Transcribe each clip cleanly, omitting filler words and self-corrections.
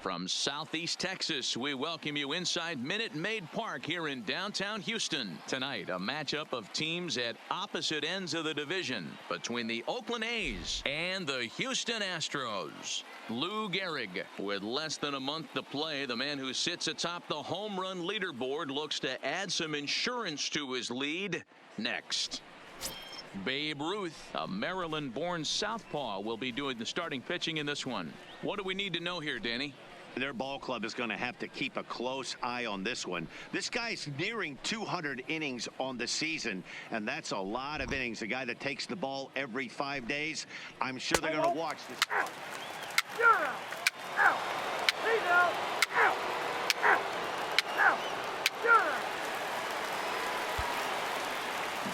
From Southeast Texas, we welcome you inside Minute Maid Park here in downtown Houston. Tonight, a matchup of teams at opposite ends of the division between the Oakland A's and the Houston Astros. Lou Gehrig, with less than a month to play, the man who sits atop the home run leaderboard looks to add some insurance to his lead next. Babe Ruth, a Maryland-born southpaw, will be doing the starting pitching in this one. What do we need to know here, Danny? Their ball club is going to have to keep a close eye on this one. This guy's nearing 200 innings on the season, and that's a lot of innings. A guy that takes the ball every 5 days. I'm sure they're going to watch this. You're out. Out. He's out. Out. Out. Out. You're out.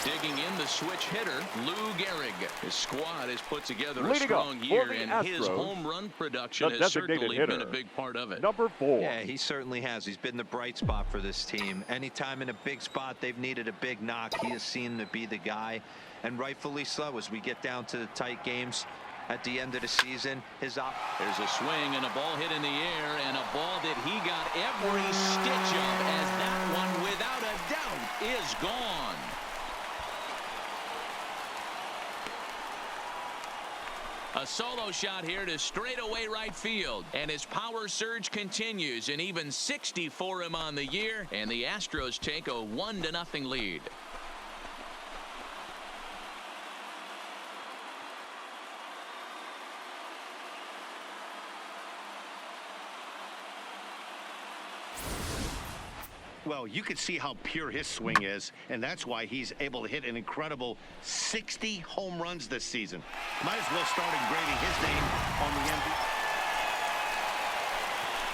Digging in the switch hitter, Lou Gehrig. His squad has put together a Leading strong year, and Astros, his home run production has certainly been a big part of it. Number 4. Yeah, he certainly has. He's been the bright spot for this team. Anytime in a big spot they've needed a big knock, he has seemed to be the guy, and rightfully so. As we get down to the tight games at the end of the season, there's a swing and a ball hit in the air, and a ball that he got every stitch of, as that one, without a doubt, is gone. A solo shot here to straightaway right field, and his power surge continues, and even 60 for him on the year, and the Astros take a 1-0 lead. Well, you can see how pure his swing is, and that's why he's able to hit an incredible 60 home runs this season. Might as well start engraving his name on the MVP.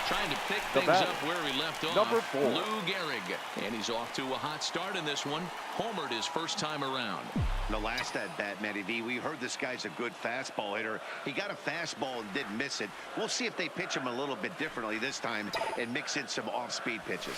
Trying to pick things up where he left off. Number 4. Lou Gehrig. And he's off to a hot start in this one. Homered his first time around. The last at bat, Matty V, we heard this guy's a good fastball hitter. He got a fastball and didn't miss it. We'll see if they pitch him a little bit differently this time and mix in some off-speed pitches.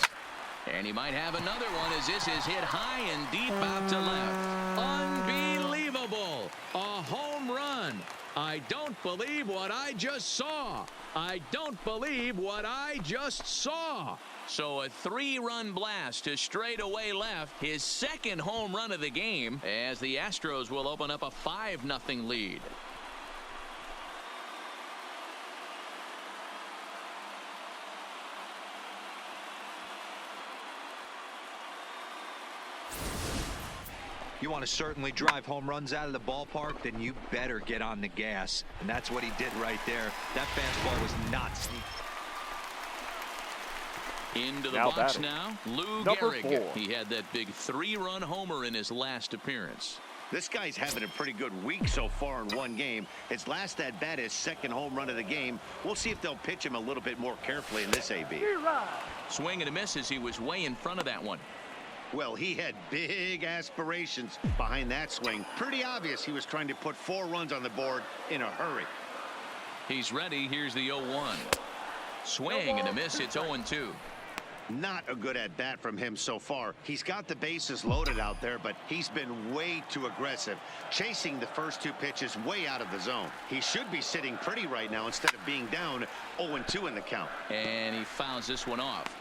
And he might have another one, as this is hit high and deep out to left. Unbelievable. A home run. I don't believe what I just saw. I don't believe what I just saw. So a 3-run blast to straightaway left, his second home run of the game, as the Astros will open up a 5-0 lead. You want to certainly drive home runs out of the ballpark, then you better get on the gas. And that's what he did right there. That fastball was not sneaky. Into the box now, Lou Gehrig. He had that big 3-run homer in his last appearance. This guy's having a pretty good week so far in one game. His last at bat, his second home run of the game. We'll see if they'll pitch him a little bit more carefully in this AB. Swing and a miss as he was way in front of that one. Well, he had big aspirations behind that swing. Pretty obvious he was trying to put 4 runs on the board in a hurry. He's ready. Here's the 0-1. Swing and a miss. It's 0-2. Not a good at bat from him so far. He's got the bases loaded out there, but he's been way too aggressive, chasing the first 2 pitches way out of the zone. He should be sitting pretty right now instead of being down 0-2 in the count. And he fouls this one off.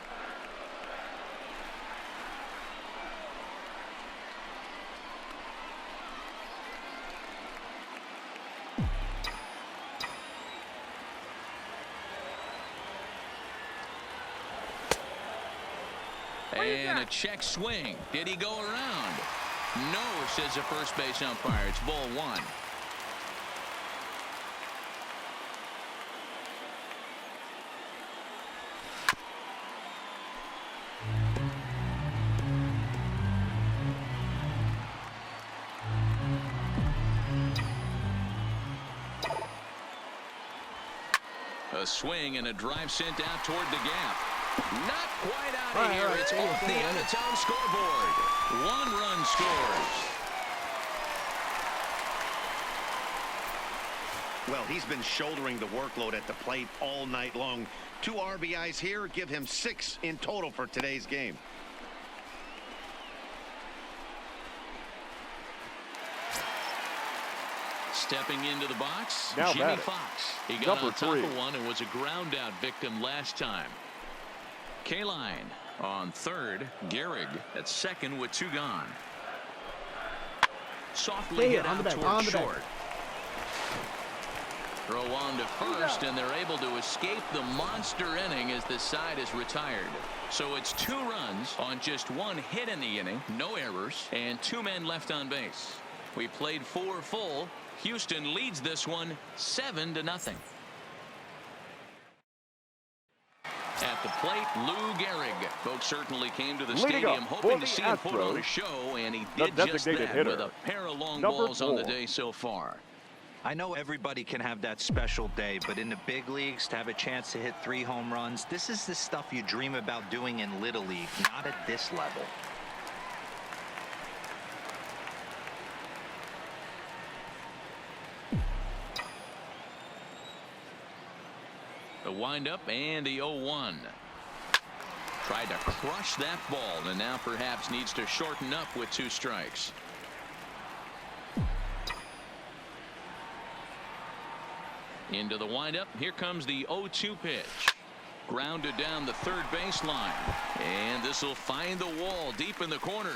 And a check swing. Did he go around? No, says the first base umpire. It's ball 1. A swing and a drive sent out toward the gap. Not quite out of here. It's off the out-of-town scoreboard. 1 run scores. Well, he's been shouldering the workload at the plate all night long. 2 RBIs here give him 6 in total for today's game. Stepping into the box, Now Jimmy batting, Fox. He got number on top 3. of one and was a ground out victim last time. K-line on third. Gehrig at second with 2 gone. Softly hit out towards short. Throw on to first, and they're able to escape the monster inning as the side is retired. So it's 2 runs on just 1 hit in the inning, no errors, and 2 men left on base. We played 4 full. Houston leads this one 7-0. At the plate, Lou Gehrig. Folks certainly came to the stadium hoping to see him put on a show, and he did just that with a pair of long balls on the day so far. I know everybody can have that special day, but in the big leagues, to have a chance to hit 3 home runs, this is the stuff you dream about doing in Little League, not at this level. The windup and the 0-1. Tried to crush that ball, and now perhaps needs to shorten up with 2 strikes. Into the windup. Here comes the 0-2 pitch. Grounded down the third baseline. And this will find the wall deep in the corner.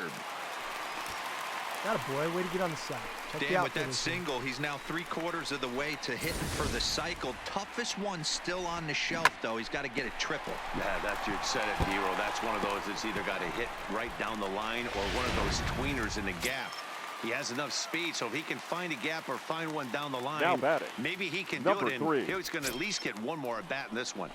Got a boy. Way to get on the side. Dan, with that single, he's now 3/4 of the way to hitting for the cycle. Toughest one still on the shelf, though. He's got to get a triple. Yeah, you said it, Hero. That's one of those that's either got to hit right down the line or one of those tweeners in the gap. He has enough speed, so if he can find a gap or find one down the line, now batting, maybe he can number do it. 3. He's going to at least get one more at bat in this one.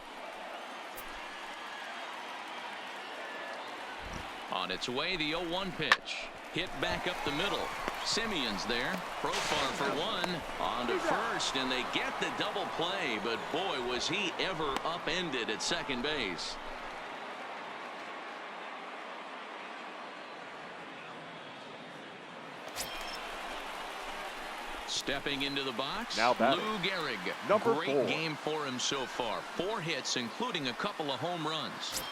On its way, the 0-1 pitch. Hit back up the middle. Simeon's there. Profar for 1. On to first, and they get the double play, but boy, was he ever upended at second base. Stepping into the box, now batting, Lou Gehrig. number Great 4. game for him so far. 4 hits, including a couple of home runs.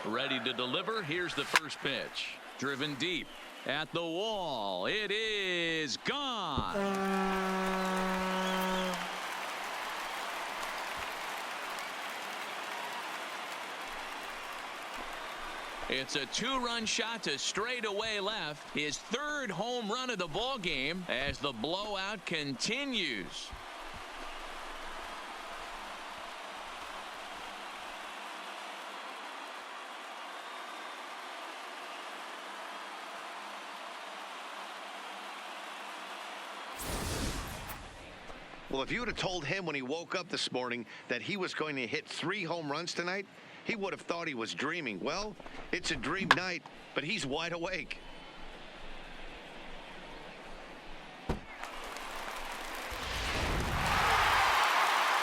Ready to deliver. Here's the first pitch. Driven deep at the wall. It is gone. It's a 2-run shot to straightaway left. His 3rd home run of the ball game as the blowout continues. Well, if you would have told him when he woke up this morning that he was going to hit 3 home runs tonight, he would have thought he was dreaming. Well, it's a dream night, but he's wide awake.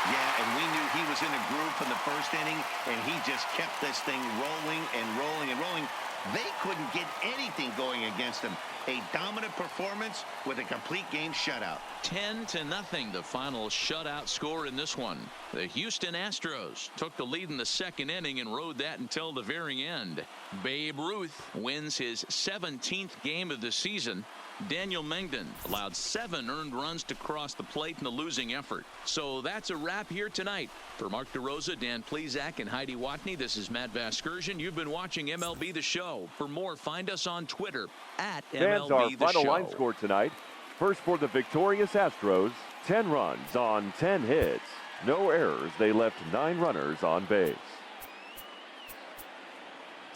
Yeah, and we knew he was in a groove from the first inning, and he just kept this thing rolling and rolling and rolling. They couldn't get anything going against him. A dominant performance with a complete game shutout. 10-0, the final shutout score in this one. The Houston Astros took the lead in the 2nd inning and rode that until the very end. Babe Ruth wins his 17th game of the season. Daniel Mengden allowed 7 earned runs to cross the plate in the losing effort. So that's a wrap here tonight. For Mark DeRosa, Dan Plesac, and Heidi Watney, this is Matt Vasgersian. You've been watching MLB The Show. For more, find us on Twitter at Fans, MLB our The final Show. line score tonight. First for the victorious Astros, 10 runs on 10 hits. No errors. They left 9 runners on base.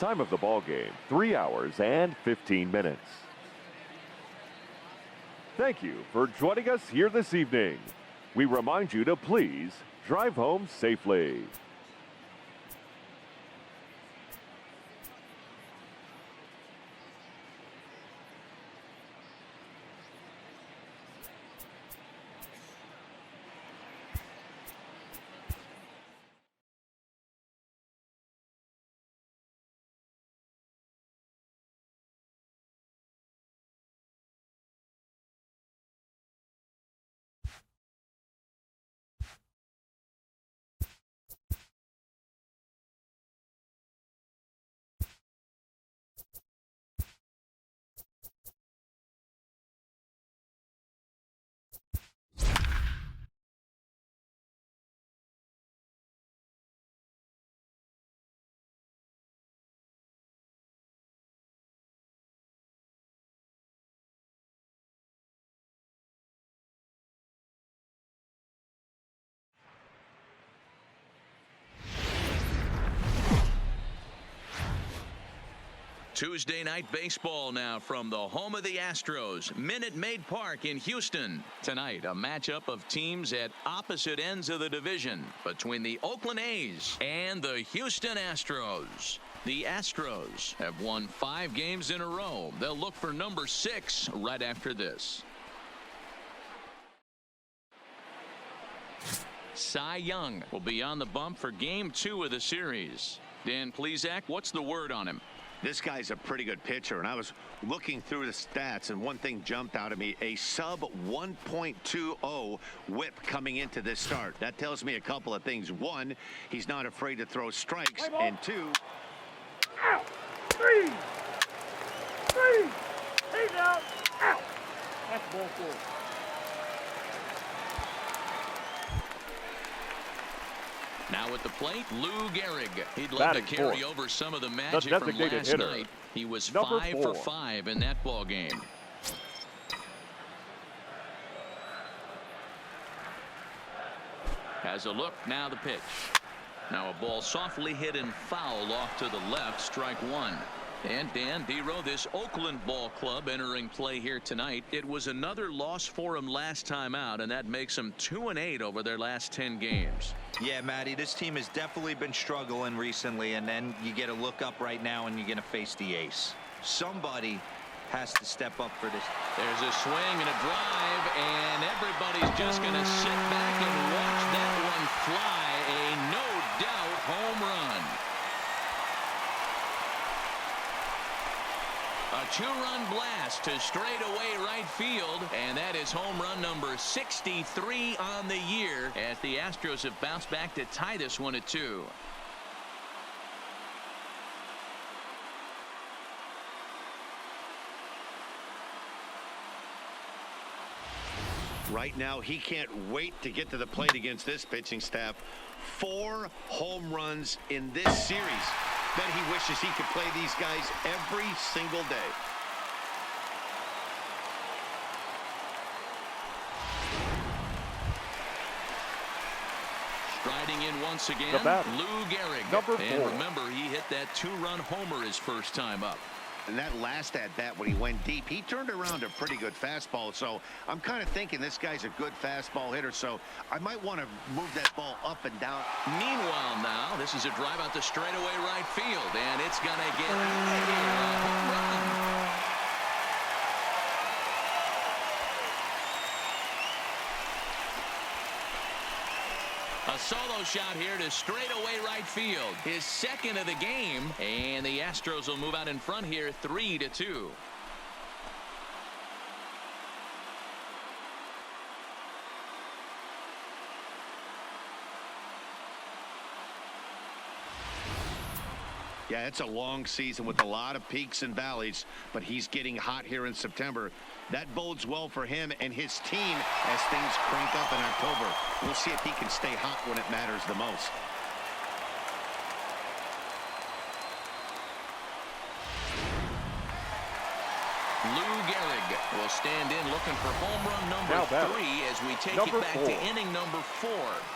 Time of the ball game, 3 hours and 15 minutes. Thank you for joining us here this evening. We remind you to please drive home safely. Tuesday night baseball now from the home of the Astros, Minute Maid Park in Houston. Tonight, a matchup of teams at opposite ends of the division between the Oakland A's and the Houston Astros. The Astros have won 5 games in a row. They'll look for number 6 right after this. Cy Young will be on the bump for Game 2 of the series. Dan Plesac, what's the word on him? This guy's a pretty good pitcher, and I was looking through the stats, and one thing jumped out at me, a sub 1.20 whip coming into this start. That tells me a couple of things. One, he's not afraid to throw strikes, and 2... Out! 3! He's out! Out! That's ball 4. Now at the plate, Lou Gehrig. He'd love to carry over some of the magic from last night. He was 5 for 5 in that ball game. Has a look, now the pitch. Now a ball softly hit and foul off to the left, strike 1. And Dan Dero, this Oakland ball club entering play here tonight. It was another loss for him last time out, and that makes them 2-8 over their last 10 games. Yeah, Matty, this team has definitely been struggling recently, and then you get a look up right now and you're going to face the ace. Somebody has to step up for this. There's a swing and a drive, and everybody's just going to sit back and watch that one fly. A no-doubt home run. A 2-run blast to straightaway right field, and that is home run number 63 on the year as the Astros have bounced back to tie this one at 2. Right now, he can't wait to get to the plate against this pitching staff. 4 home runs in this series. Bet he wishes he could play these guys every single day. Striding in once again, Lou Gehrig. Number 4. And remember, he hit that 2-run homer his first time up. And that last at-bat when he went deep, he turned around a pretty good fastball. So I'm kind of thinking this guy's a good fastball hitter. So I might want to move that ball up and down. Meanwhile now, this is a drive out to straightaway right field. And it's going to get out of here. A home run. A solo shot here to straightaway right field. His second of the game. And the Astros will move out in front here 3-2. Yeah, it's a long season with a lot of peaks and valleys, but he's getting hot here in September. That bodes well for him and his team as things crank up in October. We'll see if he can stay hot when it matters the most. Lou Gehrig will stand in looking for home run number 3 as we take it back to inning number 4.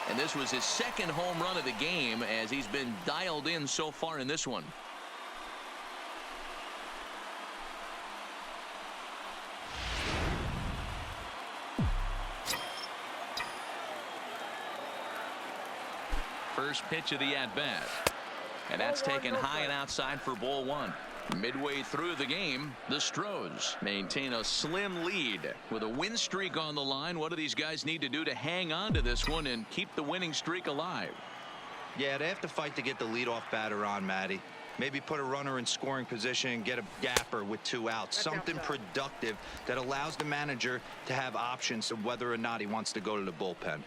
And this was his second home run of the game as he's been dialed in so far in this one. First pitch of the at-bat. And that's taken high and outside for ball 1. Midway through the game, the Stros maintain a slim lead with a win streak on the line. What do these guys need to do to hang on to this one and keep the winning streak alive? Yeah, they have to fight to get the leadoff batter on, Matty. Maybe put a runner in scoring position and get a gapper with 2 outs. Something productive that allows the manager to have options of whether or not he wants to go to the bullpen.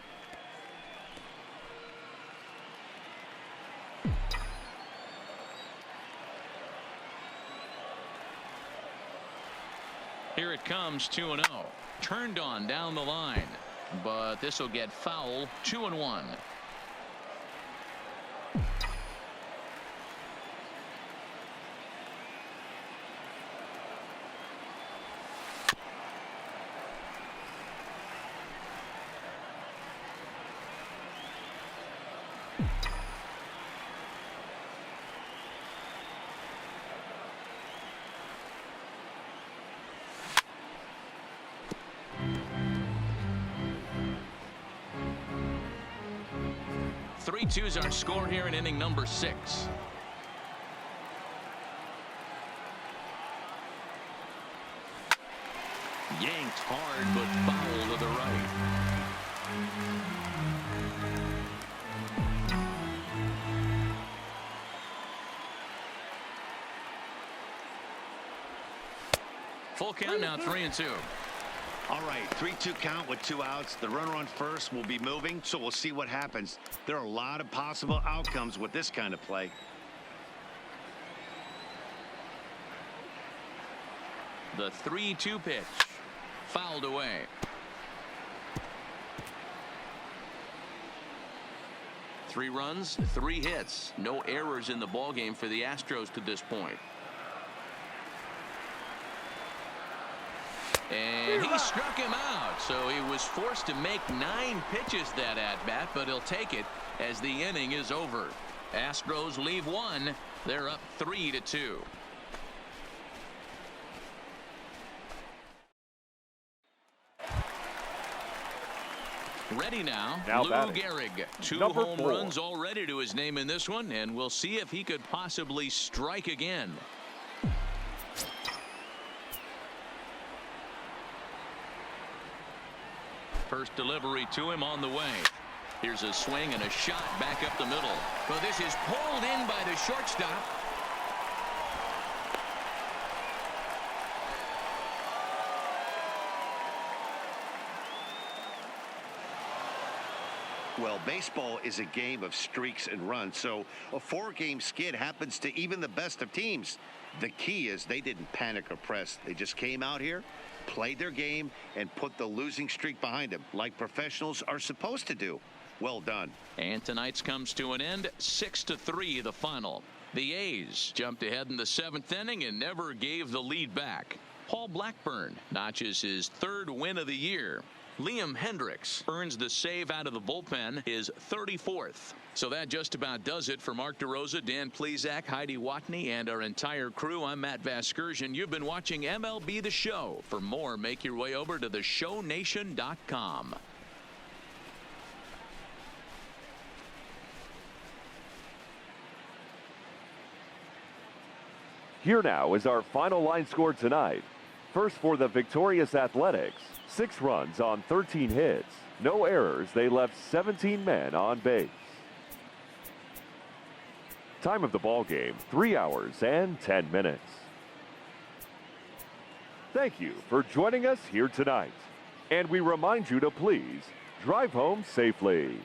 Here it comes, 2-0. Turned on down the line, but this will get foul. 2-1. 3-2's our score here in inning number 6. Yanked hard, but foul to the right. Full count now, 3-2. All right, 3-2 count with 2 outs. The runner on first will be moving, so we'll see what happens. There are a lot of possible outcomes with this kind of play. The 3-2 pitch. Fouled away. Three runs, 3 hits. No errors in the ballgame for the Astros to this point. And he struck him out, so he was forced to make 9 pitches that at-bat, but he'll take it as the inning is over. Astros leave 1. They're up 3-2. Ready now Lou batting. Gehrig. 2 Number home 4. runs already to his name in this one, and we'll see if he could possibly strike again. First delivery to him on the way. Here's a swing and a shot back up the middle. But this is pulled in by the shortstop. Well, baseball is a game of streaks and runs, so a 4-game skid happens to even the best of teams. The key is they didn't panic or press. They just came out here, played their game, and put the losing streak behind them, like professionals are supposed to do. Well done. And tonight's comes to an end. 6-3 the final. The A's jumped ahead in the 7th inning and never gave the lead back. Paul Blackburn notches his 3rd win of the year. Liam Hendricks earns the save out of the bullpen, his 34th. So that just about does it for Mark DeRosa, Dan Plesac, Heidi Watney, and our entire crew. I'm Matt Vasgersian. You've been watching MLB The Show. For more, make your way over to theshownation.com. Here now is our final line score tonight. First for the victorious Athletics, 6 runs on 13 hits. No errors. They left 17 men on base. Time of the ball game, 3 hours and 10 minutes. Thank you for joining us here tonight. And we remind you to please drive home safely.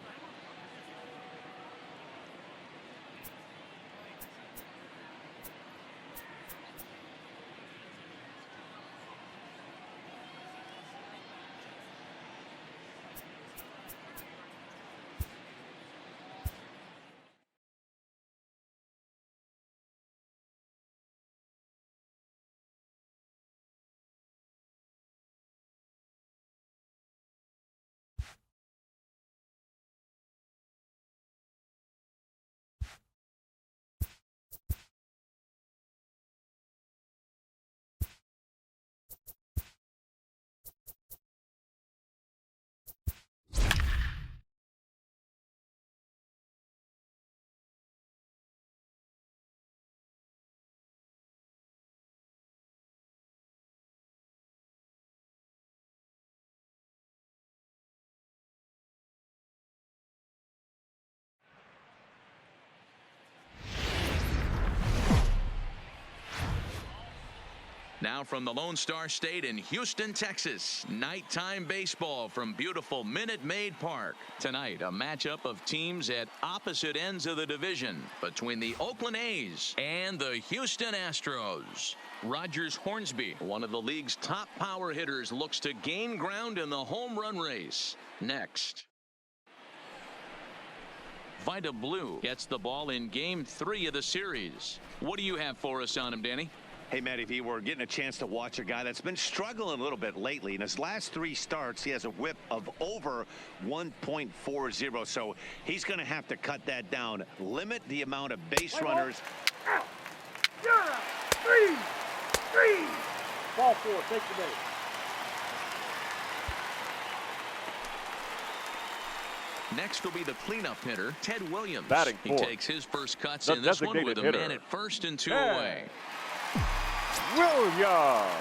Now from the Lone Star State in Houston, Texas, nighttime baseball from beautiful Minute Maid Park. Tonight, a matchup of teams at opposite ends of the division between the Oakland A's and the Houston Astros. Rogers Hornsby, one of the league's top power hitters, looks to gain ground in the home run race. Next. Vida Blue gets the ball in Game 3 of the series. What do you have for us on him, Danny? Hey, Matty V, we're getting a chance to watch a guy that's been struggling a little bit lately. In his last 3 starts, he has a whip of over 1.40, so he's going to have to cut that down. Limit the amount of base runners. Out. You're out. 3. Ball 4. Take the base. Next will be the cleanup hitter, Ted Williams. Batting He fourth, takes his first cuts the in this one with a designated man hitter, at first and 2 Ted away. Williams.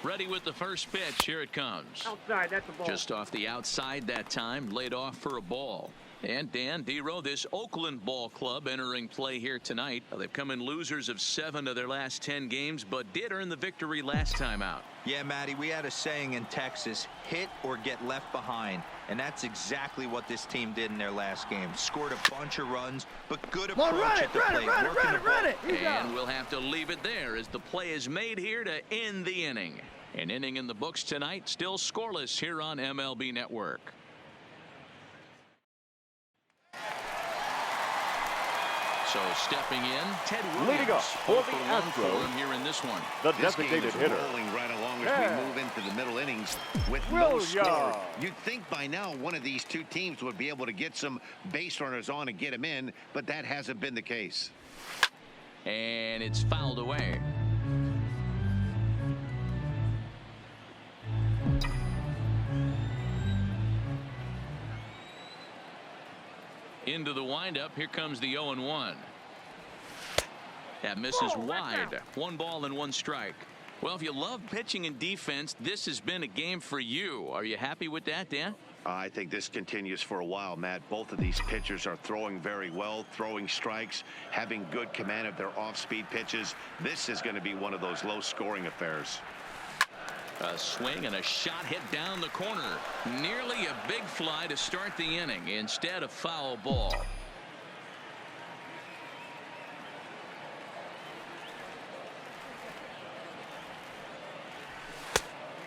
Ready with the first pitch. Here it comes. Outside, that's a ball. Just off the outside that time, laid off for a ball. And Dan Dero, this Oakland ball club entering play here tonight. They've come in losers of 7 of their last 10 games, but did earn the victory last time out. Yeah, Matty, we had a saying in Texas, hit or get left behind. And that's exactly what this team did in their last game. Scored a bunch of runs, but good approach at the plate. Run it. And we'll have to leave it there as the play is made here to end the inning. An inning in the books tonight, still scoreless here on MLB Network. So stepping in, Ted Williams. Leading up for the Astros, here in this one. the This game designated is hitter, rolling right along as Ted we move into the middle innings with no Williams. score. You'd think by now one of these two teams would be able to get some base runners on and get them in, but that hasn't been the case. And it's fouled away. Into the windup. Here comes the 0-1. That misses wide. 1 ball and 1 strike. Well, if you love pitching and defense, this has been a game for you. Are you happy with that, Dan? I think this continues for a while, Matt. Both of these pitchers are throwing very well, throwing strikes, having good command of their off-speed pitches. This is going to be one of those low-scoring affairs. A swing and a shot hit down the corner. Nearly a big fly to start the inning. Instead, a foul ball.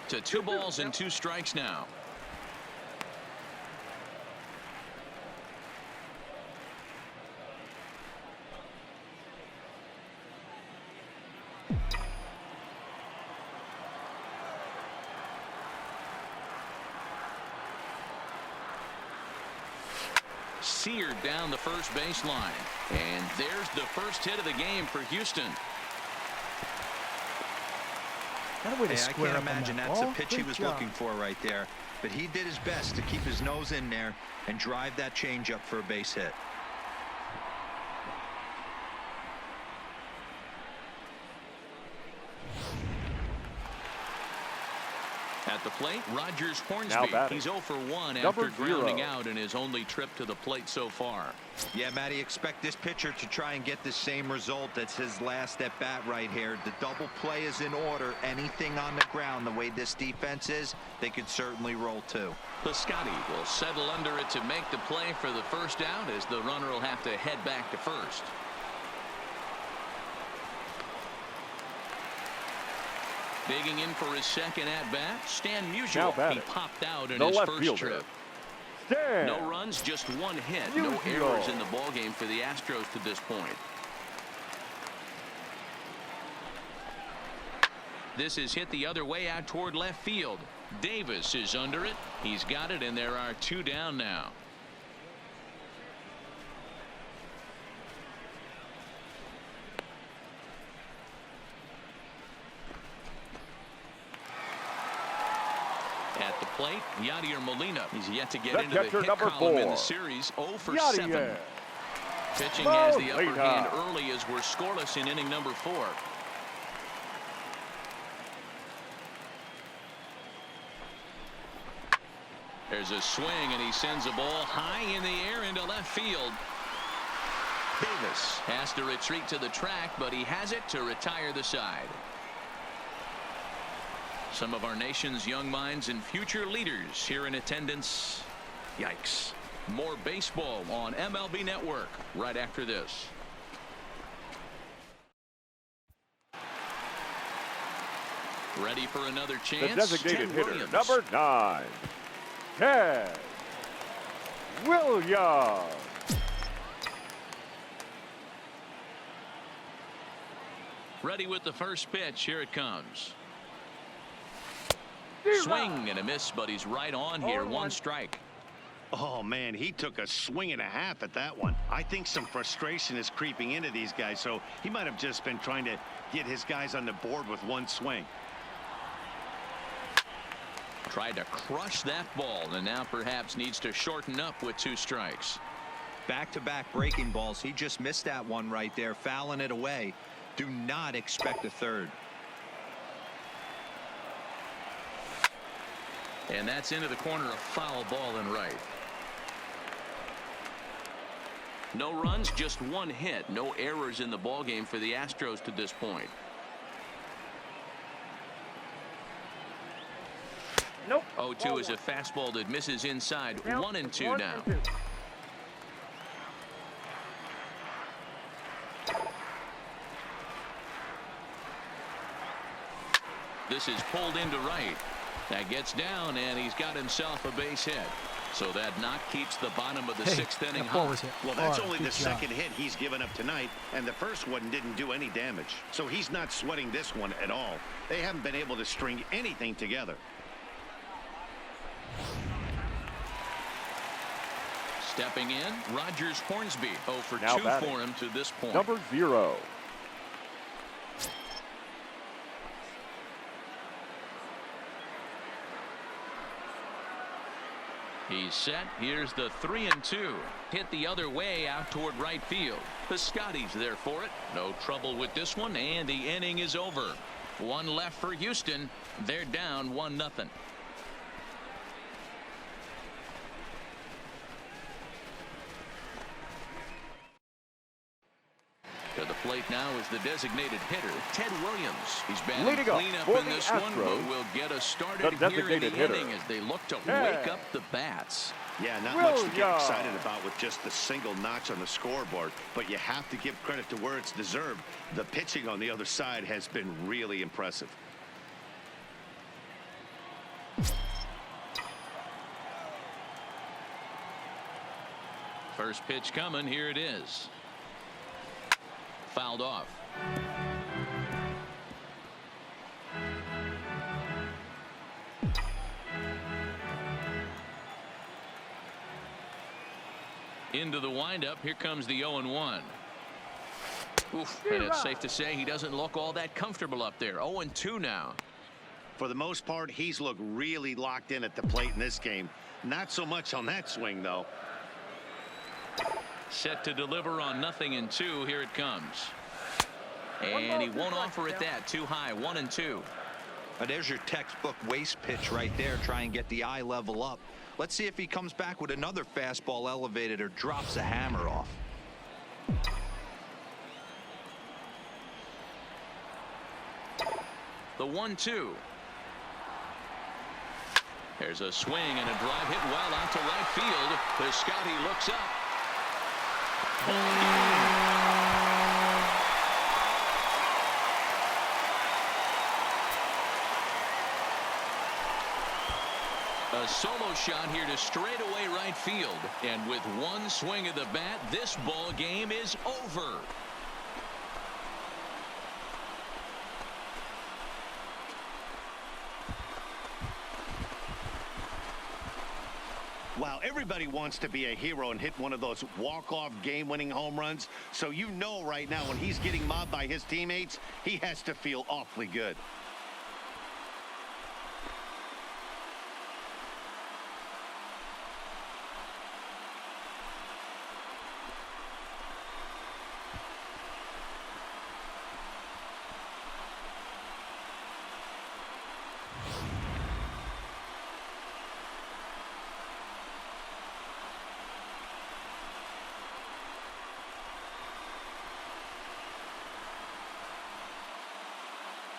To 2 balls and 2 strikes now. Seared down the first baseline. And there's the first hit of the game for Houston. Got a way to Hey, I square can't up on imagine that that's the ball. pitch he Good was job. looking for right there. But he did his best to keep his nose in there and drive that changeup for a base hit. At the plate, Rogers Now Hornsby. batting, He's 0 for 1 number after grounding 0. out in his only trip to the plate so far. Yeah, Matty, expect this pitcher to try and get the same result. That's his last at bat right here. The double play is in order. Anything on the ground, the way this defense is, they could certainly roll too. Piscotty will settle under it to make the play for the first out as the runner will have to head back to first. Digging in for his second at-bat, Stan Musial. He popped out in the his left first fielder, trip. Stan. No runs, just 1 hit. No Musial. errors in the ballgame for the Astros to this point. This is hit the other way out toward left field. Davis is under it. He's got it, and there are 2 down now. At the plate, Yadier Molina. He's yet to get The into the catcher, hit number column in 4. the series. 0 for Yadier. 7. Pitching has the upper Molina. hand early as we're scoreless in inning number 4. There's a swing, and he sends a ball high in the air into left field. Davis has to retreat to the track, but he has it to retire the side. Some of our nation's young minds and future leaders here in attendance. Yikes. More baseball on MLB Network right after this. Ready for another The chance? designated Ted hitter, Williams. number 9, Ted Williams. Ready with the first pitch. Here it comes. Swing and a miss, but he's right on here. 1 strike. Oh, man, he took a swing and a half at that one. I think some frustration is creeping into these guys, so he might have just been trying to get his guys on the board with 1 swing. Tried to crush that ball and now perhaps needs to shorten up with 2 strikes. Back-to-back breaking balls. He just missed that one right there, fouling it away. Do not expect a third. And that's into the corner, a foul ball and right. No runs, just 1 hit. No errors in the ballgame for the Astros to this point. Nope. 0-2 is a fastball that misses inside. Count 1-2 now. 1-2. This is pulled into right. That gets down, and he's got himself a base hit. So that knock keeps the bottom of the 6th inning that ball hot. was hit Well, that's hard. only Good the job. second hit he's given up tonight, and the first one didn't do any damage. So he's not sweating this one at all. They haven't been able to string anything together. Stepping in, Rogers Hornsby. 0 for Now 2 batting. for him to this point. Number 0. He's set. Here's the 3-2. Hit the other way out toward right field. The Scotties there for it. No trouble with this one, and the inning is over. 1 left for Houston. They're down 1-0. To the plate now is the designated hitter, Ted Williams. He's batting Leading up cleanup for in the this one, but Astros, will get us the started here in designated the hitter, inning as they look to Ted wake up the bats. Yeah, not much to get Williams. excited about with just the single notch on the scoreboard, but you have to give credit to where it's deserved. The pitching on the other side has been really impressive. First pitch coming. Here it is. Fouled off. Into the windup. Here comes the 0-1. Oof, and it's safe to say he doesn't look all that comfortable up there. 0-2 now. For the most part, he's looked really locked in at the plate in this game. Not so much on that swing, though. Set to deliver on 0-2. Here it comes. And he won't offer it that. Too high. 1-2. There's your textbook waste pitch right there. Try and get the eye level up. Let's see if he comes back with another fastball elevated or drops a hammer off. The 1-2. There's a swing and a drive hit well out to right field. The Scotty looks up. A solo shot here to straightaway right field. And with one swing of the bat, this ball game is over. Wow, everybody wants to be a hero and hit one of those walk-off game-winning home runs. So you know right now when he's getting mobbed by his teammates, he has to feel awfully good.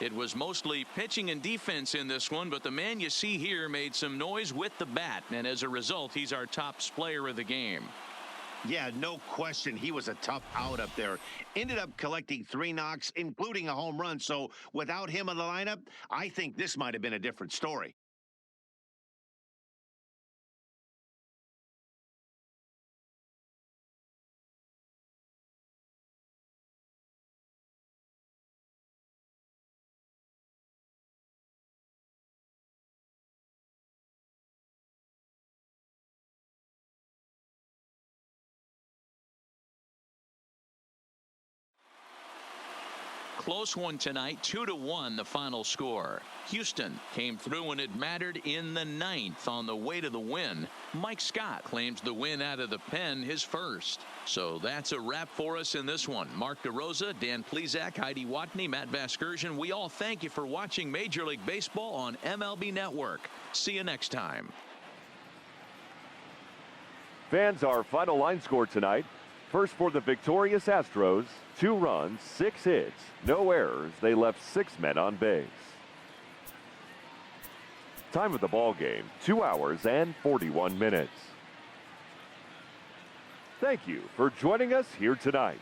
It was mostly pitching and defense in this one, but the man you see here made some noise with the bat, and as a result, he's our top player of the game. Yeah, no question. He was a tough out up there. Ended up collecting 3 knocks, including a home run. So without him in the lineup, I think this might have been a different story. Close one tonight, 2-1 the final score. Houston came through when it mattered in the ninth on the way to the win. Mike Scott claims the win out of the pen, his first. So that's a wrap for us in this one. Mark DeRosa, Dan Plezak, Heidi Watney, Matt Vasgersian. We all thank you for watching Major League Baseball on MLB Network. See you next time. Fans, our final line score tonight. First for the victorious Astros, 2 runs, 6 hits, no errors. They left 6 men on base. Time of the ball game, 2 hours and 41 minutes. Thank you for joining us here tonight.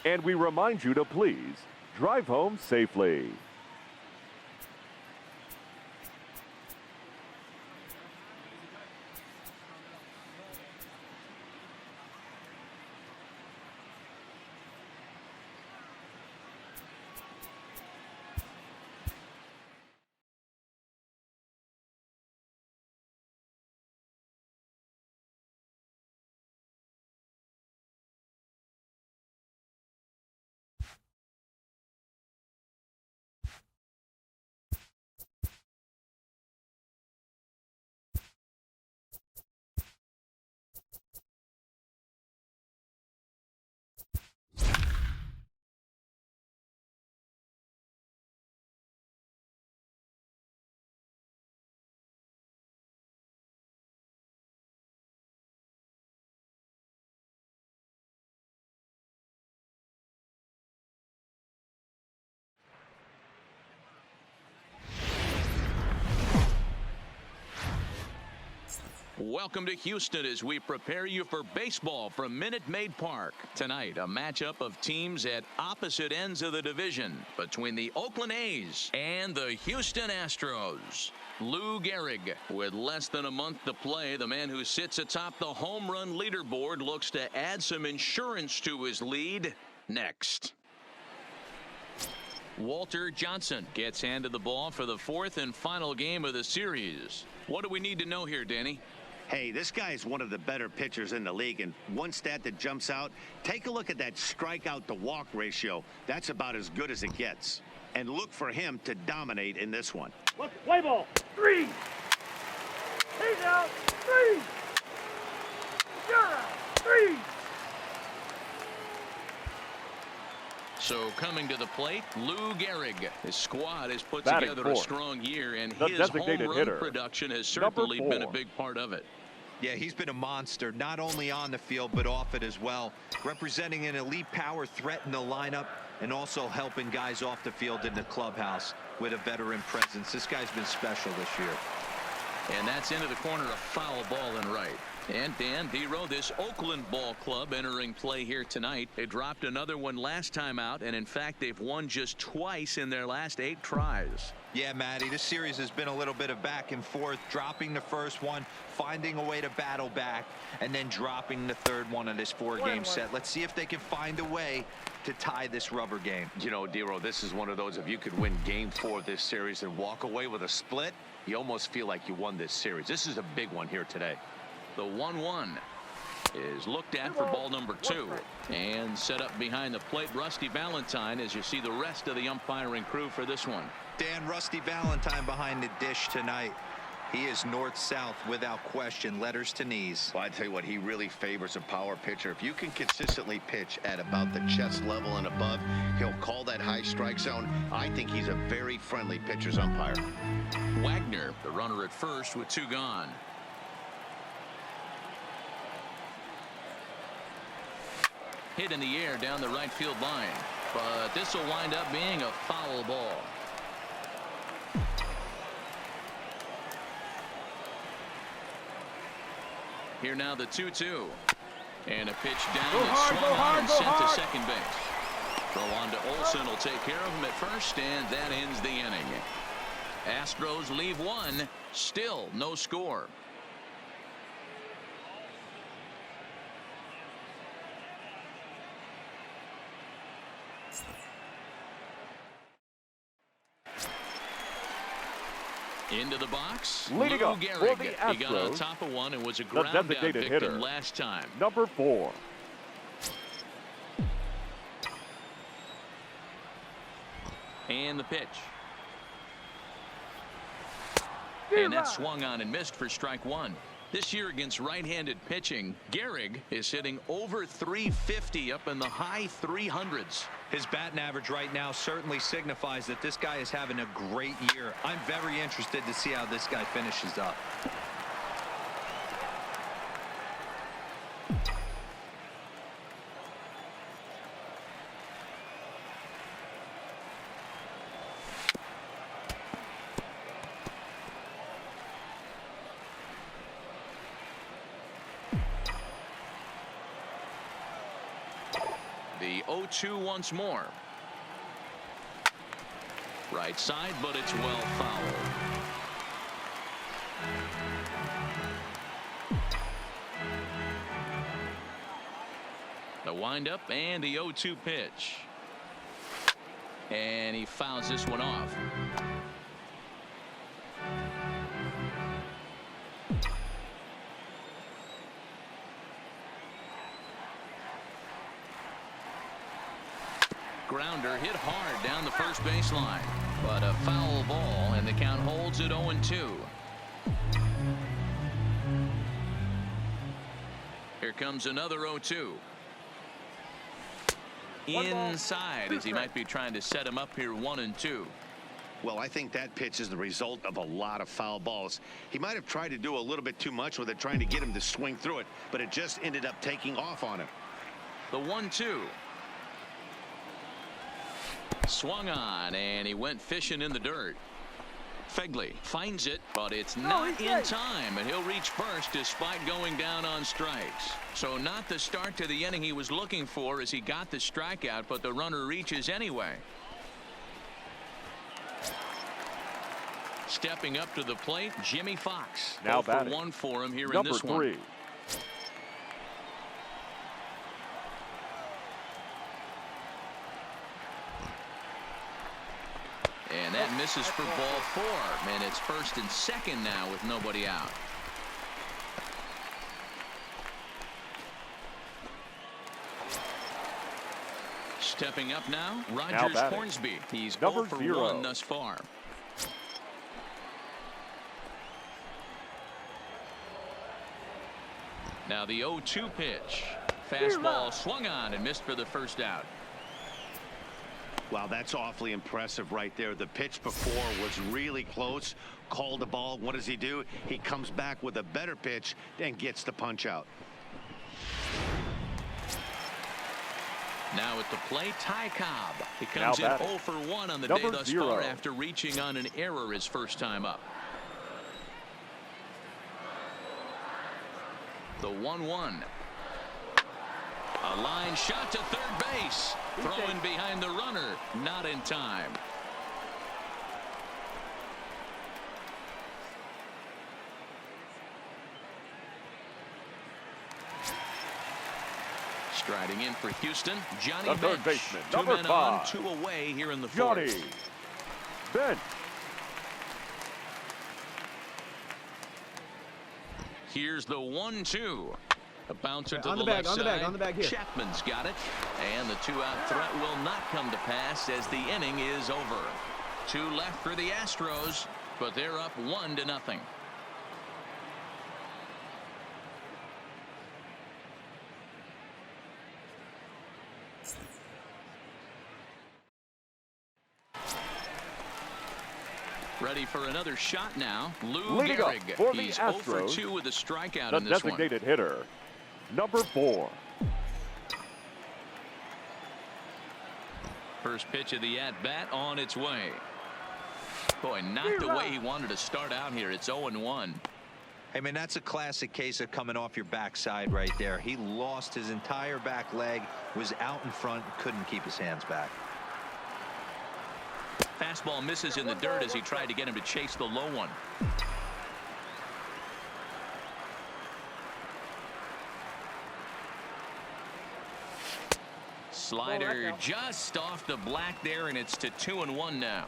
And we remind you to please drive home safely. Welcome to Houston as we prepare you for baseball from Minute Maid Park. Tonight, a matchup of teams at opposite ends of the division between the Oakland A's and the Houston Astros. Lou Gehrig, with less than a month to play, the man who sits atop the home run leaderboard, looks to add some insurance to his lead next. Walter Johnson gets handed the ball for the 4th and final game of the series. What do we need to know here, Danny? Hey, this guy is one of the better pitchers in the league, and one stat that jumps out, take a look at that strikeout to walk ratio. That's about as good as it gets. And look for him to dominate in this one. Look, play ball. 3. He's out. 3. You're out. 3. So coming to the plate, Lou Gehrig. His squad has put Batting together 4th. a strong year, and The his home designated run hitter, production has number certainly been a 4. big part of it. Yeah, he's been a monster, not only on the field, but off it as well. Representing an elite power threat in the lineup and also helping guys off the field in the clubhouse with a veteran presence. This guy's been special this year. And that's into the corner, a foul ball and right. And Dan Dero, this Oakland ball club entering play here tonight. They dropped another one last time out, and in fact, they've won just twice in their last 8 tries. Yeah, Matty, this series has been a little bit of back and forth, dropping the first one, finding a way to battle back, and then dropping the 3rd one of this 4-game set. Let's see if they can find a way to tie this rubber game. You know, Dero, this is one of those, if you could win game 4 of this series and walk away with a split, you almost feel like you won this series. This is a big one here today. The 1-1 is looked at for ball number 2 and set up behind the plate. Rusty Valentine, as you see the rest of the umpiring crew for this one. Dan, Rusty Valentine behind the dish tonight. He is north-south without question, letters to knees. Well, I tell you what, he really favors a power pitcher. If you can consistently pitch at about the chest level and above, he'll call that high strike zone. I think he's a very friendly pitcher's umpire. Wagner, the runner at first with 2 gone. Hit in the air down the right field line, but this will wind up being a foul ball. Here now the 2-2, and a pitch down that's swung out and sent to second base. Throw on to Olsen will take care of him at first, and that ends the inning. Astros leave 1, still no score. Into the box, Leading Lou up Gehrig. for the He got on Astros, top of one and was a the ground out designated victim hitter, last time. number 4. And the pitch. And that swung on and missed for strike one. This year against right-handed pitching, Gehrig is hitting over 350 up in the high 300s. His batting average right now certainly signifies that this guy is having a great year. I'm very interested to see how this guy finishes up. The 0-2 once more. Right side, but it's well fouled. The windup and the 0-2 pitch. And he fouls this one off. Grounder hit hard down the first baseline, but a foul ball, and the count holds at 0-2. Here comes another 0-2. Inside, as he might be trying to set him up here 1-2. Well, I think that pitch is the result of a lot of foul balls. He might have tried to do a little bit too much with it, trying to get him to swing through it, but it just ended up taking off on him. The 1-2. Swung on, and he went fishing in the dirt. Fegley finds it, but it's not in time, and he'll reach first despite going down on strikes. So not the start to the inning he was looking for as he got the strikeout, but the runner reaches anyway. Stepping up to the plate, Jimmy Fox. Now 0 for 1 for him here in this one. Number 3. And that misses for ball 4. And it's first and second now with nobody out. Stepping up now, Rogers Hornsby. He's 0 for 1 thus far. Now the 0-2 pitch. Fastball swung on and missed for the first out. Wow, that's awfully impressive right there. The pitch before was really close. Called the ball. What does he do? He comes back with a better pitch and gets the punch out. Now at the plate, Ty Cobb. He comes in 0 for 1 on the day thus far after reaching on an error his first time up. The 1-1. A line shot to third base. Throwing behind the runner. Not in time. Striding in for Houston, Johnny The third Bench. baseman, 2 number men 5. on, 2 away here in the Johnny fourth. Bench. Here's the 1-2. A bouncer to on the the bag, left side. on the bag here. Chapman's got it. And the 2-out threat will not come to pass as the inning is over. 2 left for the Astros, but they're up 1-0. Ready for another shot now. Lou Leading up Gehrig. for the He's 0 for Astros, 2 with a strikeout the in this one. designated hitter, number 4. First pitch of the at-bat on its way. Boy, not the way he wanted to start out here. It's 0-1. I mean, that's a classic case of coming off your backside right there. He lost his entire back leg, was out in front, couldn't keep his hands back. Fastball misses in the dirt as he tried to get him to chase the low one. Slider just off the black there, and it's to 2-1 now.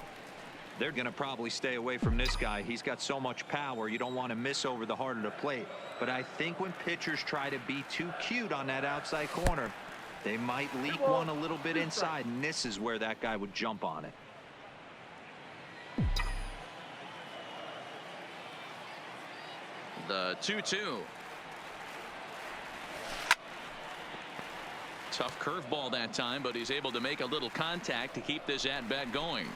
They're going to probably stay away from this guy. He's got so much power. You don't want to miss over the heart of the plate. But I think when pitchers try to be too cute on that outside corner, they might leak one a little bit inside, and this is where that guy would jump on it. The 2-2. Tough curveball that time, but he's able to make a little contact to keep this at-bat going.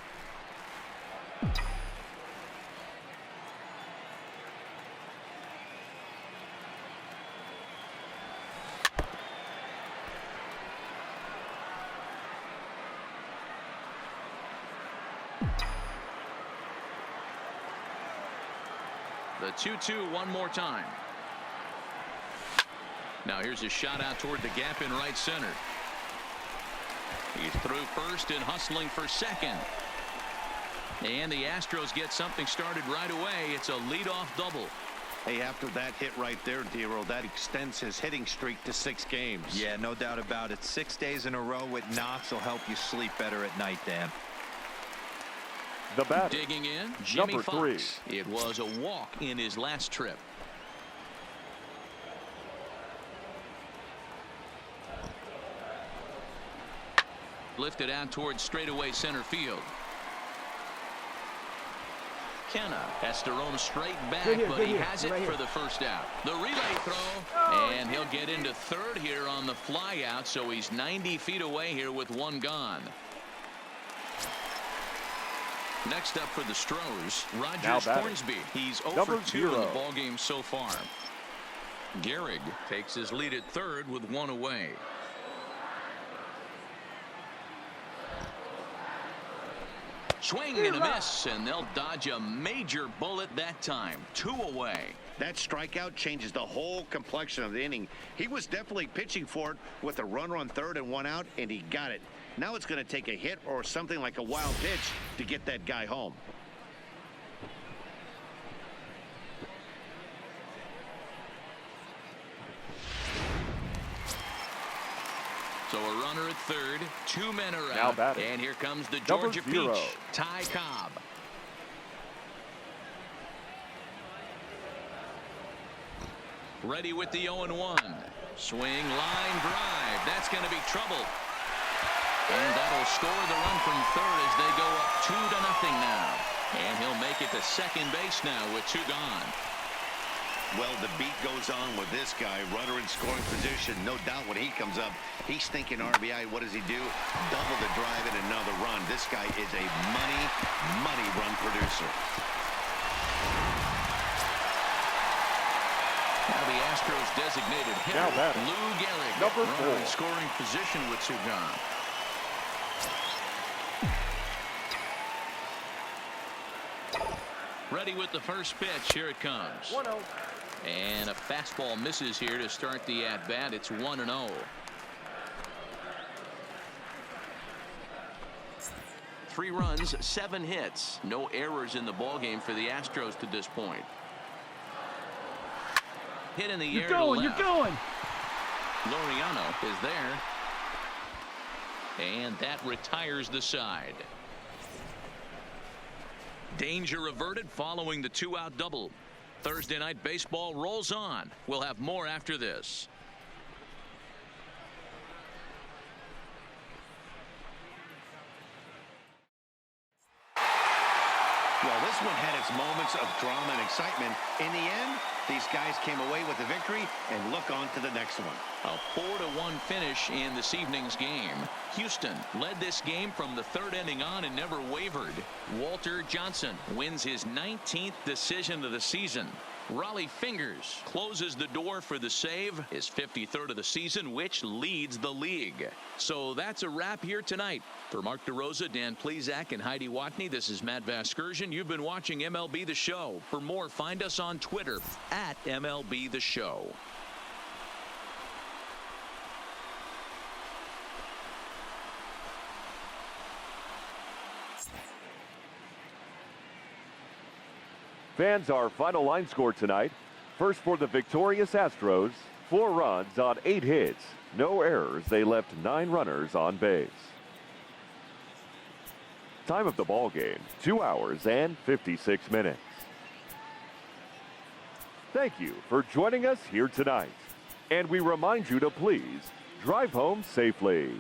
The 2-2 one more time. Now here's a shot out toward the gap in right center. He's through first and hustling for second. And the Astros get something started right away. It's a leadoff double. Hey, after that hit right there, Dero, that extends his hitting streak to 6 games. Yeah, no doubt about it. 6 days in a row with knocks will help you sleep better at night, Dan. The batter, digging in, Jimmy number Fox. 3. It was a walk in his last trip. Lifted out towards straightaway center field. Kenna has to roam straight back, but he has it for the first out. The relay throw, and he'll get into third here on the fly out, so he's 90 feet away here with 1 gone. Next up for the Stros, Rogers Hornsby. He's 0 for 2 in the ballgame so far. Gehrig takes his lead at third with 1 away. Swing and a miss, and they'll dodge a major bullet that time. 2 away. That strikeout changes the whole complexion of the inning. He was definitely pitching for it with a runner on third and 1 out, and he got it. Now it's going to take a hit or something like a wild pitch to get that guy home. So a runner at third, 2 men are Now out, batting, and here comes the number Georgia 0, Peach, Ty Cobb. Ready with the 0-1. Swing, line drive. That's going to be trouble. And that'll score the run from third as they go up 2-0 now. And he'll make it to second base now with 2 gone. Well, the beat goes on with this guy, runner in scoring position. No doubt when he comes up, he's thinking RBI. What does he do? Double the drive and another run. This guy is a money run producer. Now the Astros designated hitter, Lou Gehrig, number 4, in scoring position with 2 gone. Ready with the first pitch. Here it comes. 1-0. And a fastball misses here to start the at-bat. It's 1-0. Three runs, 7 hits. No errors in the ballgame for the Astros to this point. Hit in the air to left. You're going. Laureano is there. And that retires the side. Danger averted following the 2-out double. Thursday night baseball rolls on. We'll have more after this. Well, this one had its moments of drama and excitement. In the end, these guys came away with the victory and look on to the next one. A 4-1 finish in this evening's game. Houston led this game from the 3rd inning on and never wavered. Walter Johnson wins his 19th decision of the season. Raleigh Fingers closes the door for the save, his 53rd of the season, which leads the league. So that's a wrap here tonight. For Mark DeRosa, Dan Plesac, and Heidi Watney, this is Matt Vasgersian. You've been watching MLB The Show. For more, find us on Twitter at MLB The Show. Fans, our final line score tonight. First for the victorious Astros, 4 runs on 8 hits. No errors. They left 9 runners on base. Time of the ball game, 2 hours and 56 minutes. Thank you for joining us here tonight. And we remind you to please drive home safely.